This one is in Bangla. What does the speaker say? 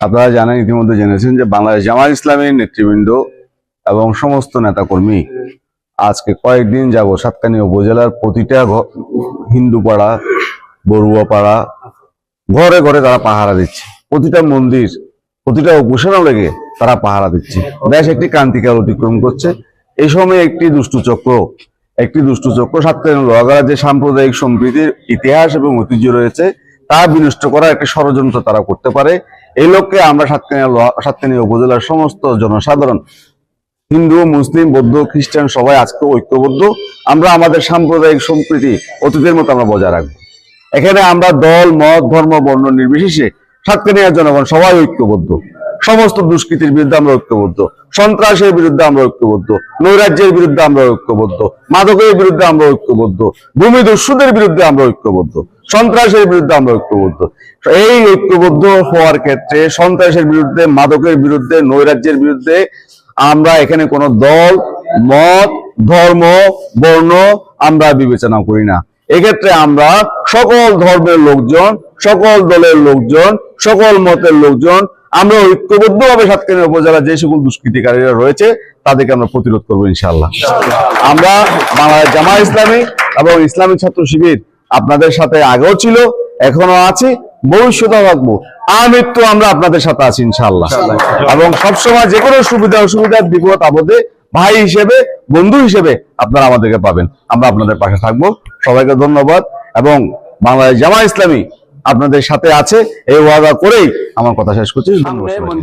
আপনারা জানেন, ইতিমধ্যে জেনেছেন যে বাংলাদেশ জামায়াত ইসলামীর নেতৃবৃন্দ এবং সমস্ত নেতাকর্মী আজকে কয়েকদিন যাবত সাতকানিয়া উপজেলার প্রতিটা হিন্দু পাড়া, বড়ুয়া পাড়া, ঘরে ঘরে তারা পাহারা দিচ্ছে। প্রতিটা মন্দির, প্রতিটা উপাসনা লেগে তারা পাহারা দিচ্ছে। দেশ একটি ক্রান্তিকাল অতিক্রম করছে। এই সময় একটি দুষ্টু চক্র সাতকানিয়া লোহাগাড়ার যে সাম্প্রদায়িক সম্প্রীতির ইতিহাস এবং ঐতিহ্য রয়েছে তা বিনষ্ট করার একটি ষড়যন্ত্র তারা করতে পারে। এই লক্ষ্যে আমরা সাতকানিয়া উপজেলার সমস্ত জনসাধারণ, হিন্দু, মুসলিম, বৌদ্ধ, খ্রিস্টান সবাই আজকে ঐক্যবদ্ধ। আমরা আমাদের সাম্প্রদায়িক সম্প্রীতি অতীতের মতো আমরা বজায় রাখবো। এখানে আমরা দল, মত, ধর্ম, বর্ণ নির্বিশেষে সাতকানিয়ার জনগণ সবাই ঐক্যবদ্ধ। সমস্ত দুষ্কৃতির বিরুদ্ধে আমরা ঐক্যবদ্ধ, সন্ত্রাসের বিরুদ্ধে আমরা ঐক্যবদ্ধ, নৈরাজ্যের বিরুদ্ধে আমরা ঐক্যবদ্ধ, মাদকের বিরুদ্ধে আমরা ঐক্যবদ্ধ, ভূমি দস্যুদের বিরুদ্ধে আমরা ঐক্যবদ্ধ, সন্ত্রাসের বিরুদ্ধে আমরা ঐক্যবদ্ধ। এই ঐক্যবদ্ধ হওয়ার ক্ষেত্রে সন্ত্রাসের বিরুদ্ধে, মাদকের বিরুদ্ধে, নৈরাজ্যের বিরুদ্ধে আমরা এখানে কোনো দল, মত, ধর্ম, বর্ণ আমরা বিবেচনা করি না। এক্ষেত্রে আমরা সকল ধর্মের লোকজন, সকল দলের লোকজন, সকল মতের লোকজন আমরা ঐক্যবদ্ধভাবে সাতকানিয়া উপজেলা যে সকল দুষ্কৃতিকারীরা রয়েছে তাদেরকে আমরা প্রতিরোধ করবো ইনশাআল্লাহ। আমরা বাংলাদেশ জামায়াত ইসলামী এবং ইসলামী ছাত্র শিবির আপনাদের সাথে আগেও ছিল, এখনো আছি, ভবিষ্যতেও থাকবো। আমৃত্যু আমরা আপনাদের সাথে আছি ইনশাআল্লাহ। এবং সবসময় যে কোনো সুবিধা অসুবিধার বিপদ আপদে ভাই হিসেবে, বন্ধু হিসেবে আপনারা আমাদেরকে পাবেন। আমরা আপনাদের পাশে থাকবো। সবাইকে ধন্যবাদ। এবং বাংলাদেশ জামায়াত ইসলামী আপনাদের সাথে আছে এই ওয়াদা করেই আমার কথা শেষ করছি। ধন্যবাদ।